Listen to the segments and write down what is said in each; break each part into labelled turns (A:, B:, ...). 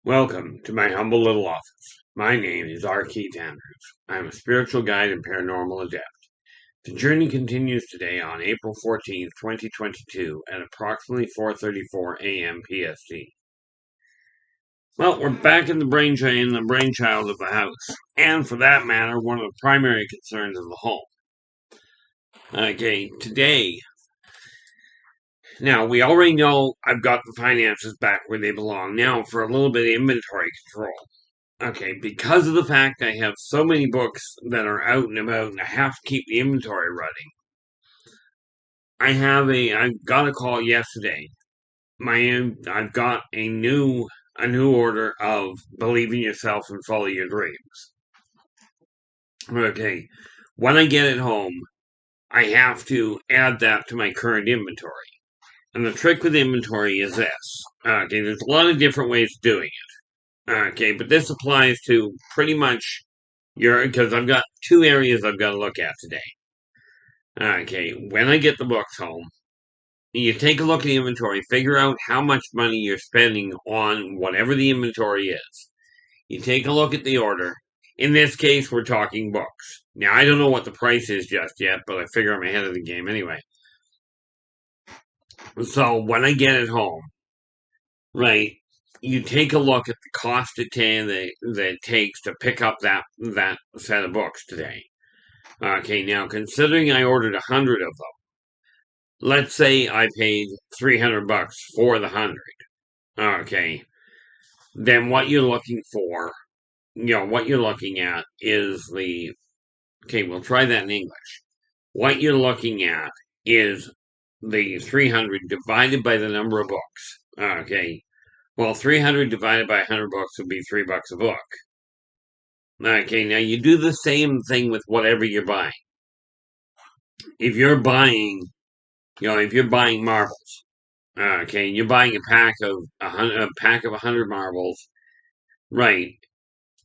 A: Welcome to my humble little office. My name is R. Keith Andrews. I'm a spiritual guide and paranormal adept. The journey continues today on April 14th, 2022 at approximately 4:34 a.m. PST. Well, we're back in the brainchild of the house, and for that matter, one of the primary concerns of the home. Okay, today, now we already know I've got the finances back where they belong. Now for a little bit of inventory control. Okay, because of the fact I have so many books that are out and about and I have to keep the inventory running, I got a call yesterday. I've got a new order of Believe in Yourself and Follow Your Dreams. Okay, when I get it home, I have to add that to my current inventory. And the trick with inventory is this. Okay, there's a lot of different ways of doing it. Okay, but this applies to pretty much because I've got two areas I've got to look at today. Okay, when I get the books home, you take a look at the inventory, figure out how much money you're spending on whatever the inventory is. You take a look at the order. In this case, we're talking books. Now, I don't know what the price is just yet, but I figure I'm ahead of the game anyway. So when I get it home, right, you take a look at the cost that it takes to pick up that set of books today. Okay, now considering I ordered 100 of them, let's say I paid $300 for the 100. Okay, then what you're looking for, what you're looking at is okay, we'll try that in English. What you're looking at is the 300 divided by the number of books. Okay, well, 300 divided by 100 books would be $3 a book. Okay, now you do the same thing with whatever you're buying. If you're buying, if you're buying marbles, okay, you're buying a pack of 100 marbles, right?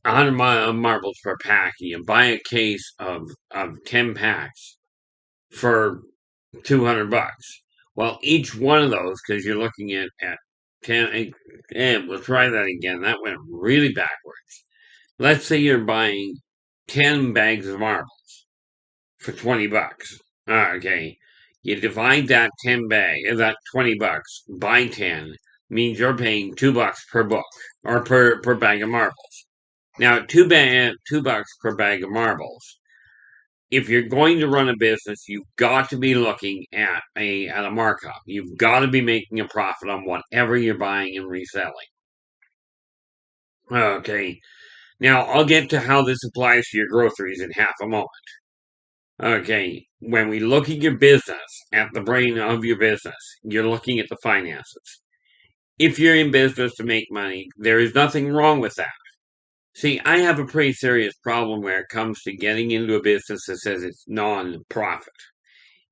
A: 100 marbles per pack. You buy a case of 10 packs for $200. Well, each one of those, because you're looking at 10. And we'll try that again. That went really backwards. Let's say you're buying 10 bags of marbles for $20. Okay. You divide that $20 by 10 means you're paying $2 per book or per bag of marbles. Now, $2 per bag of marbles. If you're going to run a business, you've got to be looking at a markup. You've got to be making a profit on whatever you're buying and reselling. Okay. Now, I'll get to how this applies to your groceries in half a moment. Okay, when we look at your business, at the brain of your business, you're looking at the finances. If you're in business to make money, there is nothing wrong with that. See, I have a pretty serious problem where it comes to getting into a business that says it's non-profit.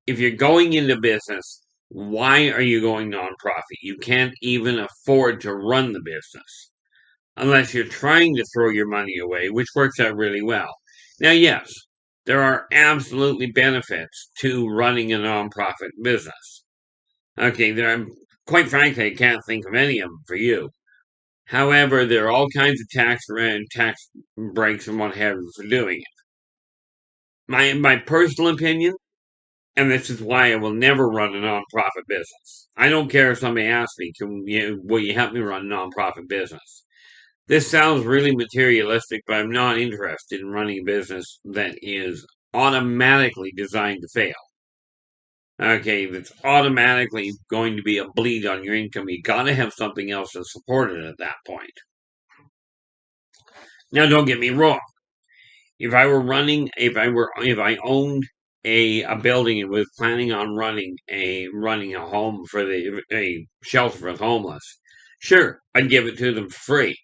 A: If you're going into business, why are you going non-profit? You can't even afford to run the business unless you're trying to throw your money away, which works out really well. Now, yes, there are absolutely benefits to running a nonprofit business. Okay, quite frankly, I can't think of any of them for you. However, there are all kinds of tax breaks and what have you for doing it. My personal opinion, and this is why I will never run a nonprofit business. I don't care if somebody asks me, will you help me run a nonprofit business? This sounds really materialistic, but I'm not interested in running a business that is automatically designed to fail. Okay, that's automatically going to be a bleed on your income. You gotta have something else to support it at that point. Now, don't get me wrong. If I owned a building and was planning on running a home for a shelter for the homeless, sure, I'd give it to them free.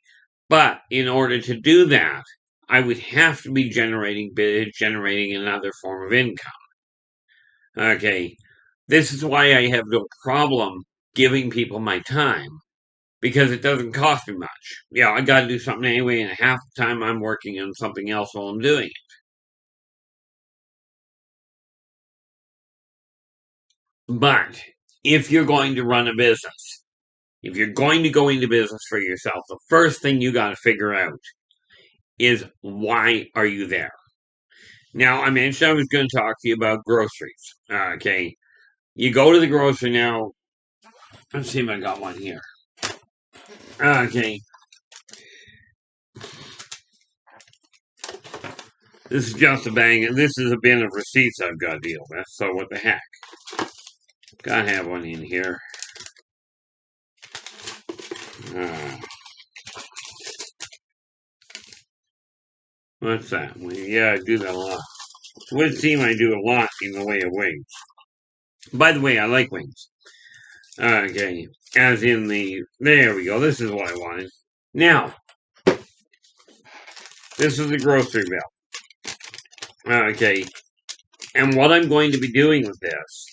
A: But in order to do that, I would have to be generating another form of income. Okay, this is why I have no problem giving people my time because it doesn't cost me much. Yeah, I got to do something anyway, and half the time I'm working on something else while I'm doing it. But if you're going to run a business, If you're going to go into business for yourself, the first thing you got to figure out is why are you there? Now, I mentioned I was going to talk to you about groceries. Okay. You go to the grocery now. Let's see if I got one here. Okay. This is just a bang, and this is a bin of receipts I've got to deal with, so what the heck. Gotta have one in here. What's that? Yeah, I do that a lot. It would seem I do a lot in the way of wings. By the way, I like wings. Okay. As in the... There we go. This is what I wanted. Now, this is the grocery bill. Okay. And what I'm going to be doing with this,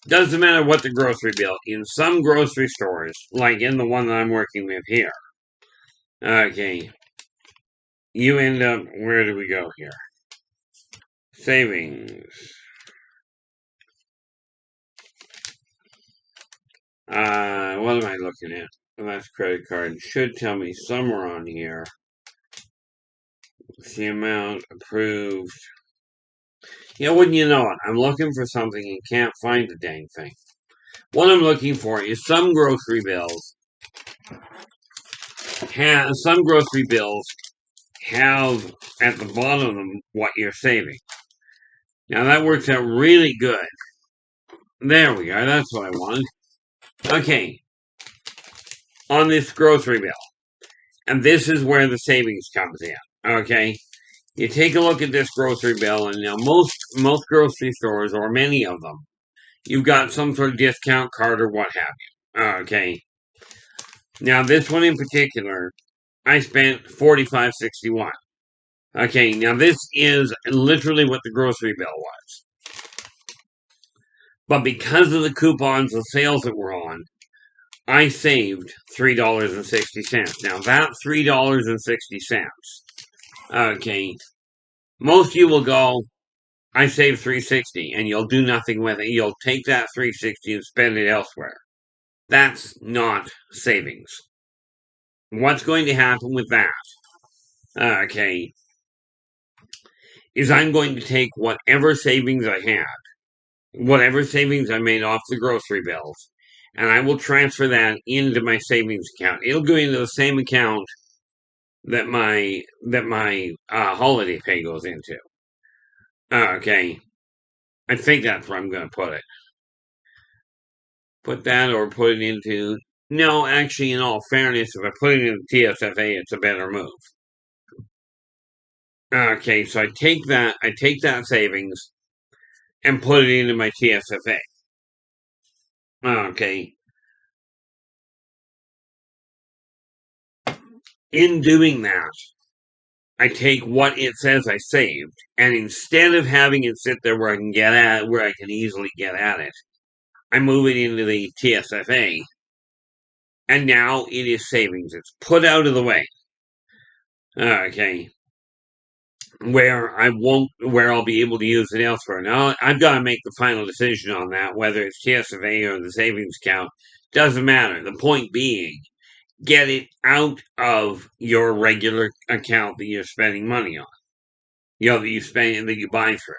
A: doesn't matter what the grocery bill, in some grocery stores, like in the one that I'm working with here, okay, you end up, where do we go here? Savings. What am I looking at? That's credit card. It should tell me somewhere on here. The amount approved. Yeah, wouldn't you know it? I'm looking for something and can't find the dang thing. What I'm looking for is some grocery bills. Some grocery bills have at the bottom of them what you're saving. Now that works out really good. There we are. That's what I wanted. Okay. On this grocery bill. And this is where the savings comes in. Okay. You take a look at this grocery bill, and now most grocery stores, or many of them, you've got some sort of discount card or what have you. Okay. Now this one in particular, I spent $45.61. Okay, now this is literally what the grocery bill was. But because of the coupons and sales that were on, I saved $3.60. Now that $3.60, okay, most of you will go, I saved $3.60, and you'll do nothing with it. You'll take that $3.60 and spend it elsewhere. That's not savings. What's going to happen with that, okay, is I'm going to take whatever savings I had, whatever savings I made off the grocery bills, and I will transfer that into my savings account. It'll go into the same account that my holiday pay goes into. Okay, I think that's where I'm going to put it. Put that or put it into... No, actually, in all fairness, if I put it in the TSFA, it's a better move. Okay, so I take that savings and put it into my TSFA. Okay. In doing that, I take what it says I saved, and instead of having it sit there where I can easily get at it, I move it into the TSFA, and now it is savings. It's put out of the way. Okay. Where I'll be able to use it elsewhere. Now, I've got to make the final decision on that, whether it's TSFA or the savings account. Doesn't matter. The point being, get it out of your regular account that you're spending money on. That you buy through.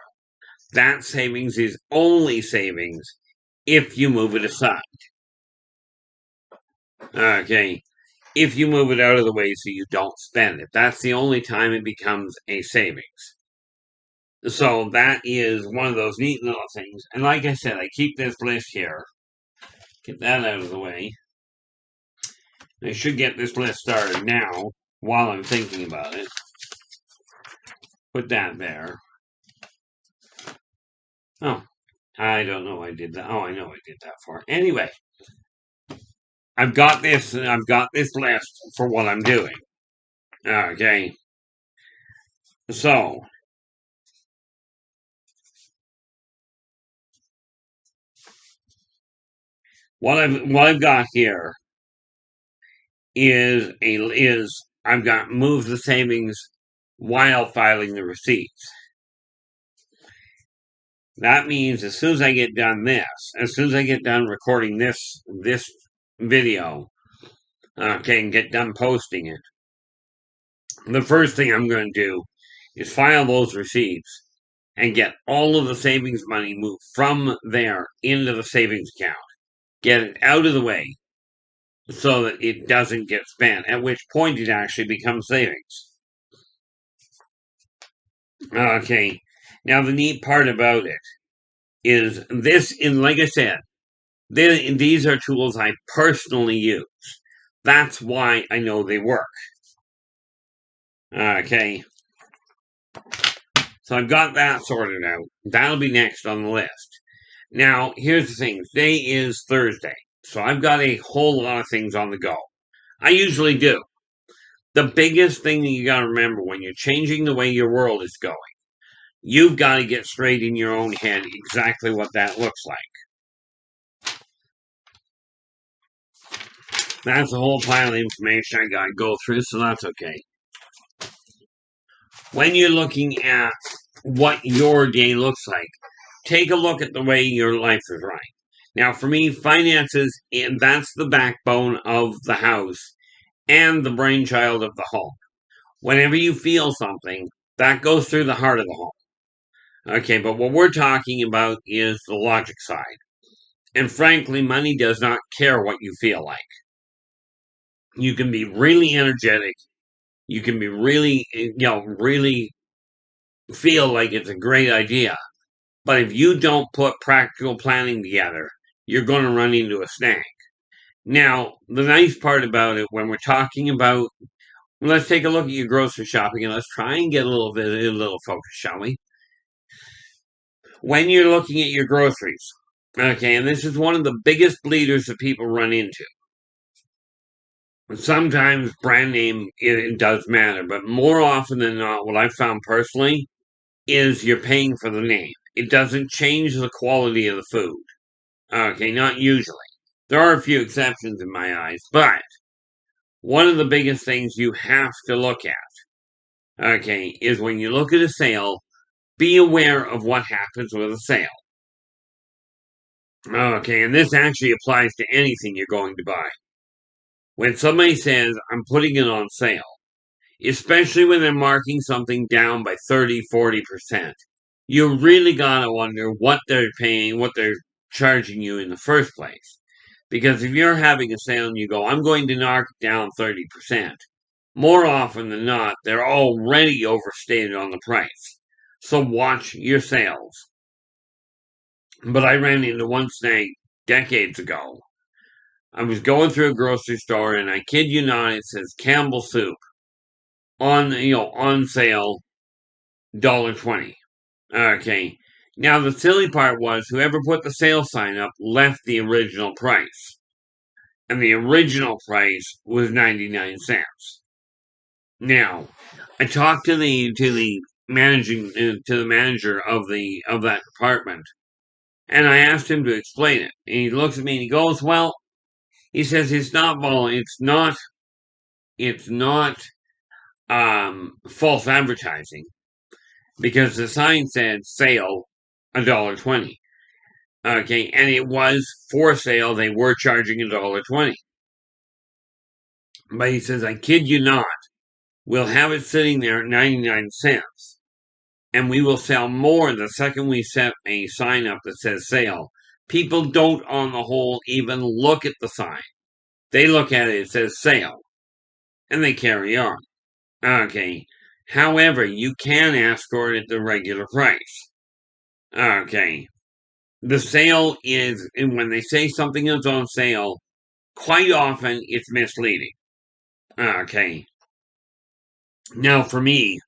A: That savings is only savings if you move it aside. Okay. If you move it out of the way so you don't spend it. That's the only time it becomes a savings. So that is one of those neat little things. And like I said, I keep this list here. Get that out of the way. I should get this list started now while I'm thinking about it. Put that there. Oh, I don't know I did that. Oh, I know I did that for. Anyway, I've got this list for what I'm doing. Okay. So, what I've got here is I've got move the savings while filing the receipts. That means as soon as I get done recording this video, okay, and get done posting it, the first thing I'm going to do is file those receipts and get all of the savings money moved from there into the savings account. Get it out of the way so that it doesn't get spent, at which point it actually becomes savings. Okay, now the neat part about it is this, and like I said, these are tools I personally use. That's why I know they work. Okay, so I've got that sorted out. That'll be next on the list. Now, here's the thing. Today is Thursday, so I've got a whole lot of things on the go. I usually do. The biggest thing that you got to remember when you're changing the way your world is going, you've got to get straight in your own head exactly what that looks like. That's a whole pile of information I got to go through, so that's okay. When you're looking at what your day looks like, take a look at the way your life is running. Now, for me, finances, and that's the backbone of the house and the brainchild of the home. Whenever you feel something, that goes through the heart of the home. Okay, but what we're talking about is the logic side. And frankly, money does not care what you feel like. You can be really energetic. You can be really, really feel like it's a great idea. But if you don't put practical planning together, you're going to run into a snag. Now, the nice part about it, when we're talking about, let's take a look at your grocery shopping and let's try and get a little focus, shall we? When you're looking at your groceries, okay, and this is one of the biggest bleeders that people run into. Sometimes brand name, it does matter, but more often than not, what I've found personally is you're paying for the name. It doesn't change the quality of the food. Okay, not usually. There are a few exceptions in my eyes, but one of the biggest things you have to look at, okay, is when you look at a sale, be aware of what happens with a sale. Okay, and this actually applies to anything you're going to buy. When somebody says, I'm putting it on sale, especially when they're marking something down by 30, 40%, you really gotta wonder what they're paying, what they're charging you in the first place. Because if you're having a sale and you go, I'm going to knock it down 30%, more often than not, they're already overstated on the price. So watch your sales. But I ran into one snag decades ago. I was going through a grocery store, and I kid you not, it says Campbell soup on sale, $1.20. Okay. Now the silly part was whoever put the sale sign up left the original price, and the original price was 99 cents. Now, I talked to the manager of that department, and I asked him to explain it. And he looks at me and he goes, "Well," he says, "it's not false advertising because the sign said sale $1.20. Okay, and it was for sale. They were charging $1.20. But he says, I kid you not, we'll have it sitting there at 99 cents. And we will sell more the second we set a sign up that says sale. People don't, on the whole, even look at the sign. They look at it, it says sale. And they carry on. Okay. However, you can ask for it at the regular price. Okay. The sale is, and when they say something is on sale, quite often it's misleading. Okay. Now, for me,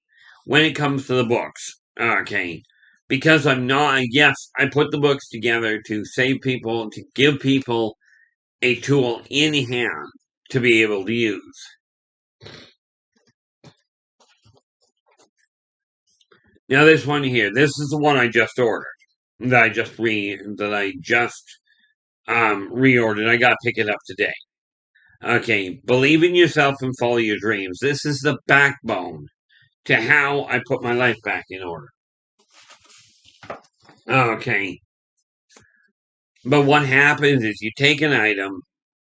A: when it comes to the books, okay, because I'm not, yes, I put the books together to save people, to give people a tool in hand to be able to use. Now, this one here, this is the one I just ordered, that I just reordered. I got to pick it up today. Okay, believe in yourself and follow your dreams. This is the backbone to how I put my life back in order. Okay. But what happens is you take an item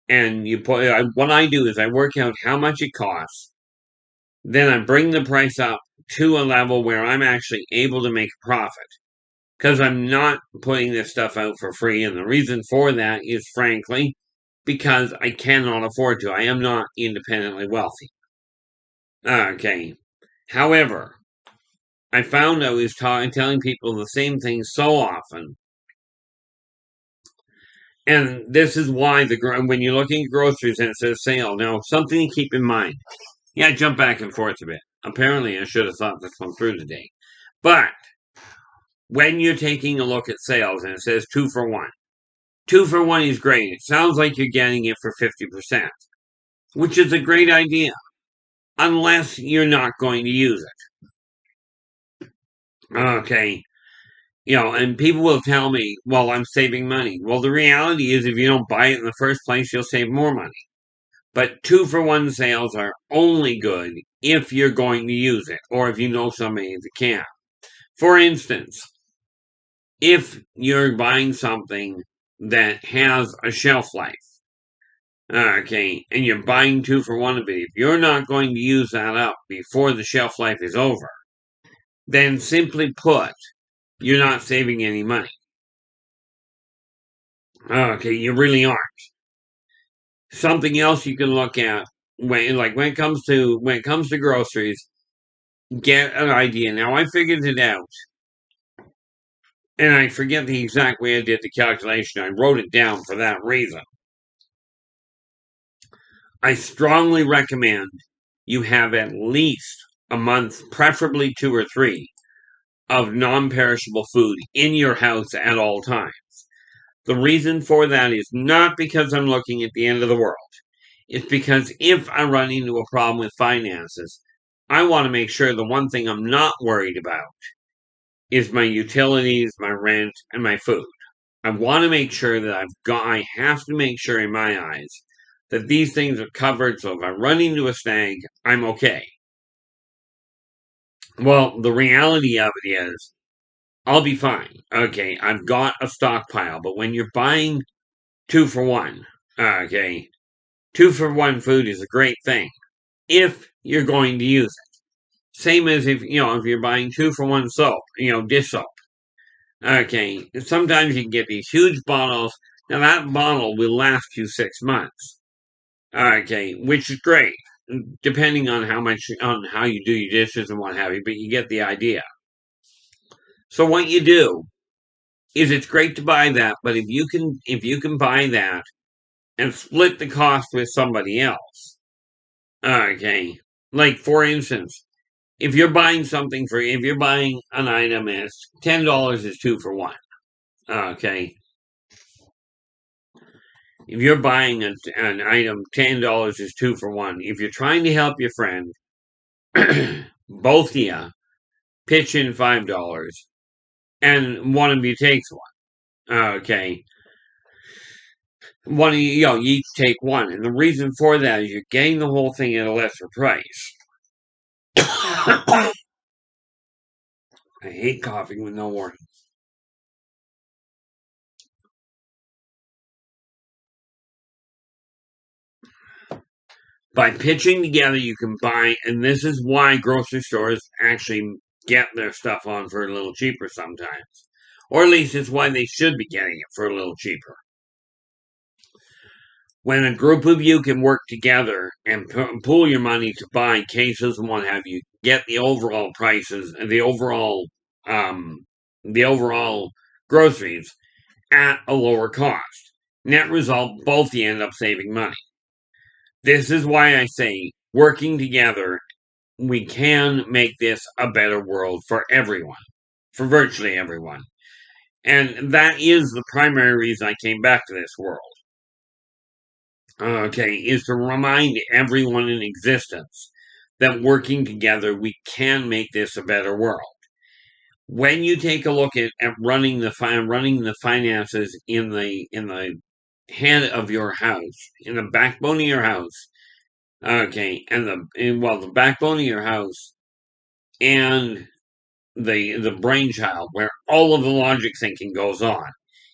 A: and you put. What I do is I work out how much it costs. Then I bring the price up to a level where I'm actually able to make a profit because I'm not putting this stuff out for free. And the reason for that is, frankly, because I cannot afford to. I am not independently wealthy. Okay. However, I found I was telling people the same thing so often. And this is why when you're looking at groceries and it says sale, now something to keep in mind. Yeah, I jump back and forth a bit. Apparently, I should have thought this one through today. But when you're taking a look at sales and it says 2 for 1, 2 for 1 is great. It sounds like you're getting it for 50%, which is a great idea, unless you're not going to use it. Okay. And people will tell me, well, I'm saving money. Well, the reality is, if you don't buy it in the first place, you'll save more money. But 2 for 1 sales are only good if you're going to use it or if you know somebody that can. For instance, if you're buying something that has a shelf life, okay, and you're buying 2 for 1 of it, if you're not going to use that up before the shelf life is over, then simply put, you're not saving any money. Okay, you really aren't. Something else you can look at when it comes to groceries, get an idea. Now I figured it out, and I forget the exact way I did the calculation. I wrote it down for that reason. I strongly recommend you have at least a month, preferably 2 or 3, of non-perishable food in your house at all times. The reason for that is not because I'm looking at the end of the world. It's because if I run into a problem with finances, I want to make sure the one thing I'm not worried about is my utilities, my rent, and my food. I want to make sure that I have to make sure in my eyes that these things are covered, so if I run into a snag, I'm okay. Well, the reality of it is, I'll be fine. Okay, I've got a stockpile, but when you're buying 2 for 1, okay, 2 for 1 food is a great thing if you're going to use it. Same as if you're buying 2 for 1 soap, dish soap. Okay, sometimes you can get these huge bottles. Now that bottle will last you 6 months. Okay, which is great, depending on how you do your dishes and what have you. But you get the idea. So what you do is it's great to buy that, but if you can buy that and split the cost with somebody else, okay. Like for instance, if you're buying an item, it's $10 is 2 for 1. Okay. If you're buying an item, $10 is 2 for 1. If you're trying to help your friend, both of you pitch in $5, and one of you takes one. Okay. One of you each take one, and the reason for that is you're getting the whole thing at a lesser price. I hate coughing with no warning. By pitching together, you can buy, and this is why grocery stores actually get their stuff on for a little cheaper sometimes. Or at least it's why they should be getting it for a little cheaper. When a group of you can work together and pool your money to buy cases and what have you, get the overall prices and the overall groceries at a lower cost. Net result, both you end up saving money. This is why I say, working together, we can make this a better world for everyone, for virtually everyone. And that is the primary reason I came back to this world. Okay, is to remind everyone in existence that working together, we can make this a better world. When you take a look at running the finances in the head of your house, in the backbone of your house, okay, the backbone of your house and the brainchild where all of the logic thinking goes on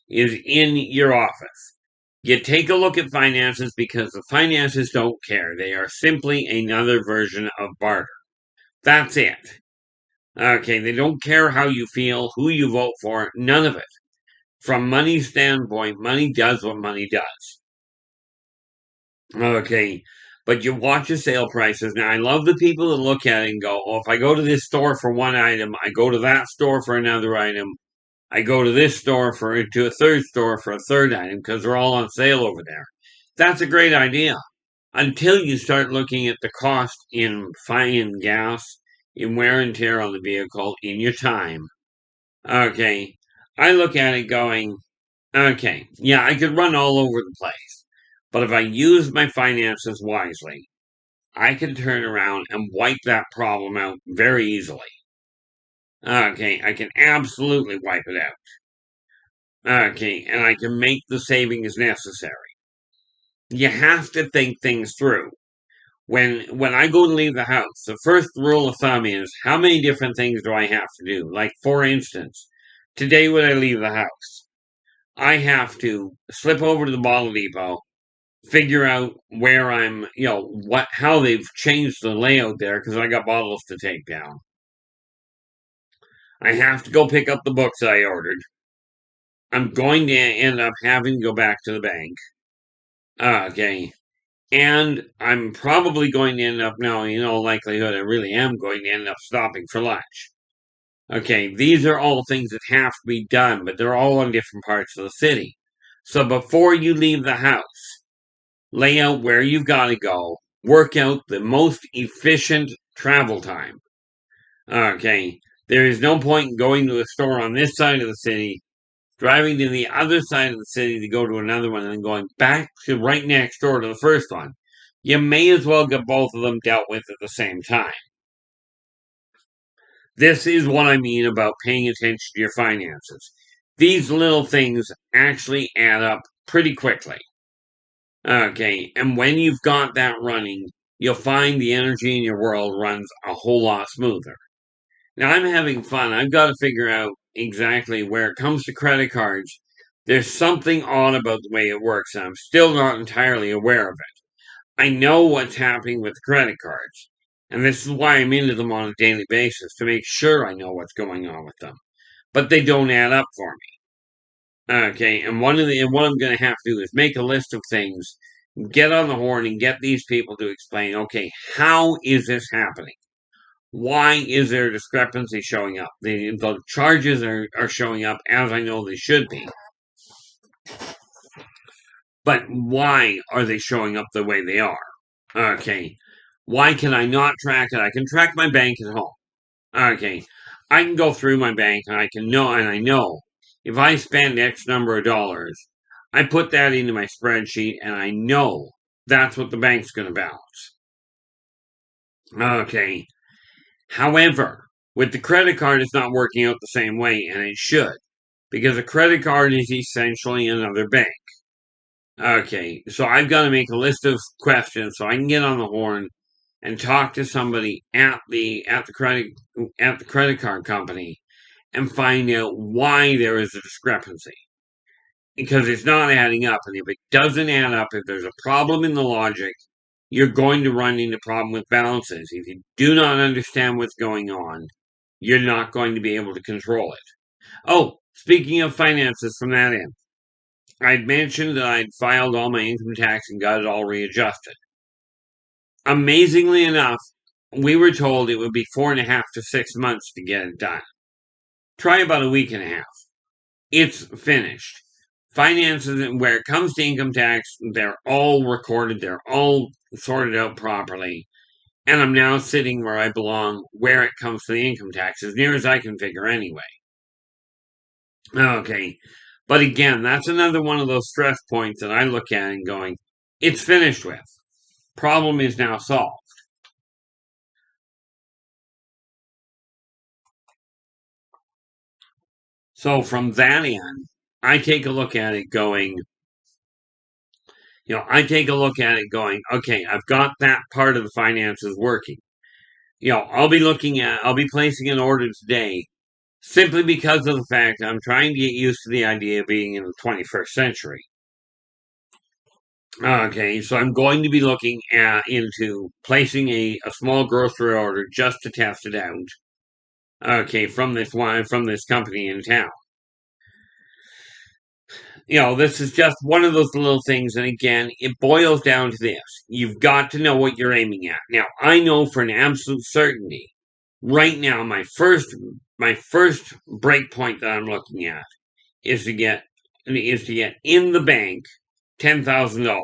A: is in your office. You take a look at finances because the finances don't care. They are simply another version of barter. That's it. Okay, they don't care how you feel, who you vote for, none of it. From money standpoint, money does what money does. Okay, but you watch the sale prices. Now, I love the people that look at it and go, oh, if I go to this store for one item, I go to that store for another item, I go to this store to a third store for a third item because they're all on sale over there. That's a great idea until you start looking at the cost in gas, in wear and tear on the vehicle, in your time. Okay, I look at it going, okay, yeah, I could run all over the place. But if I use my finances wisely, I can turn around and wipe that problem out very easily. Okay, I can absolutely wipe it out. Okay, and I can make the savings necessary. You have to think things through. When I go to leave the house, the first rule of thumb is how many different things do I have to do? Like for instance, today when I leave the house, I have to slip over to the bottle depot, figure out where I'm, how they've changed the layout there because I got bottles to take down. I have to go pick up the books I ordered. I'm going to end up having to go back to the bank. Okay. And I'm probably going to end up now, likelihood I really am going to end up stopping for lunch. Okay, these are all things that have to be done, but they're all in different parts of the city. So before you leave the house, lay out where you've got to go, work out the most efficient travel time. Okay, there is no point in going to a store on this side of the city, driving to the other side of the city to go to another one, and then going back to right next door to the first one. You may as well get both of them dealt with at the same time. This is what I mean about paying attention to your finances. These little things actually add up pretty quickly. Okay, and when you've got that running, you'll find the energy in your world runs a whole lot smoother. Now, I'm having fun. I've got to figure out exactly where it comes to credit cards. There's something odd about the way it works, and I'm still not entirely aware of it. I know what's happening with the credit cards, and this is why I'm into them on a daily basis, to make sure I know what's going on with them. But they don't add up for me. Okay, and what I'm going to have to do is make a list of things, get on the horn, and get these people to explain, okay, how is this happening? Why is there a discrepancy showing up? The charges are showing up as I know they should be. But why are they showing up the way they are? Okay. Why can I not track it? I can track my bank at home. Okay. I can go through my bank and I know if I spend X number of dollars, I put that into my spreadsheet and I know that's what the bank's going to balance. Okay. However, with the credit card, it's not working out the same way, and it should, because a credit card is essentially another bank. Okay, so I've got to make a list of questions so I can get on the horn and talk to somebody at the credit card company and find out why there is a discrepancy. Because it's not adding up, and if it doesn't add up, if there's a problem in the logic, you're going to run into problem with balances. If you do not understand what's going on, you're not going to be able to control it. Oh, speaking of finances from that end, I'd mentioned that I'd filed all my income tax and got it all readjusted. Amazingly enough, we were told it would be 4.5 to 6 months to get it done. Try about a week and a half. It's finished. Finances, where it comes to income tax, they're all recorded, they're all sorted out properly. And I'm now sitting where I belong where it comes to the income tax, as near as I can figure anyway. Okay. But again, that's another one of those stress points that I look at and going, it's finished with. Problem is now solved. So from that end, I take a look at it going, okay, I've got that part of the finances working. I'll be placing an order today simply because of the fact I'm trying to get used to the idea of being in the 21st century. Okay, so I'm going to be looking into placing a small grocery order just to test it out. Okay, from this company in town. This is just one of those little things, and again, it boils down to this: you've got to know what you're aiming at. Now, I know for an absolute certainty, right now, my first break point that I'm looking at is to get in the bank $10,000.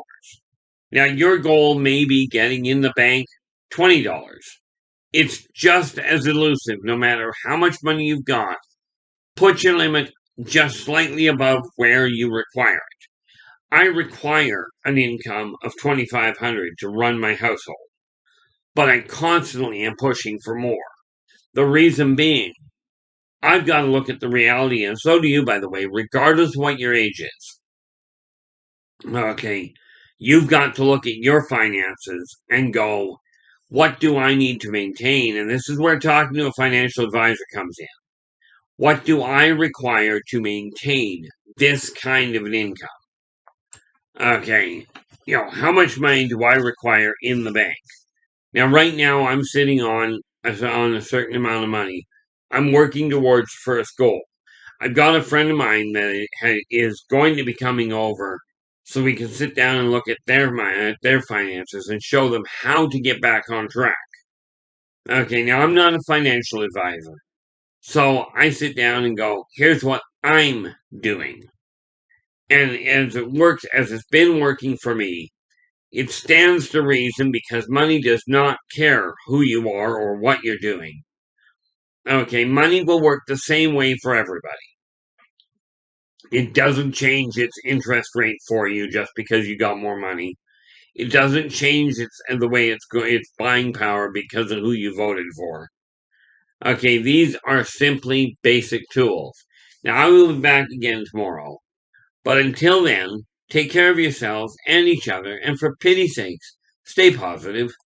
A: Now, your goal may be getting in the bank $20. It's just as elusive, no matter how much money you've got. Put your limit just slightly above where you require. I require an income of 2,500 to run my household, but I constantly am pushing for more. The reason being, I've got to look at the reality, and so do you, by the way, regardless of what your age is. Okay, you've got to look at your finances and go, what do I need to maintain? And this is where talking to a financial advisor comes in. What do I require to maintain this kind of an income? Okay, how much money do I require in the bank? Now, right now, I'm sitting on a certain amount of money. I'm working towards first goal. I've got a friend of mine that is going to be coming over, so we can sit down and look at their finances and show them how to get back on track. Okay, now I'm not a financial advisor, so I sit down and go, here's what I'm doing. And as it's been working for me, it stands to reason because money does not care who you are or what you're doing. Okay, money will work the same way for everybody. It doesn't change its interest rate for you just because you got more money. It doesn't change the way its buying power because of who you voted for. Okay, these are simply basic tools. Now I will be back again tomorrow. But until then, take care of yourselves and each other, and for pity's sakes, stay positive.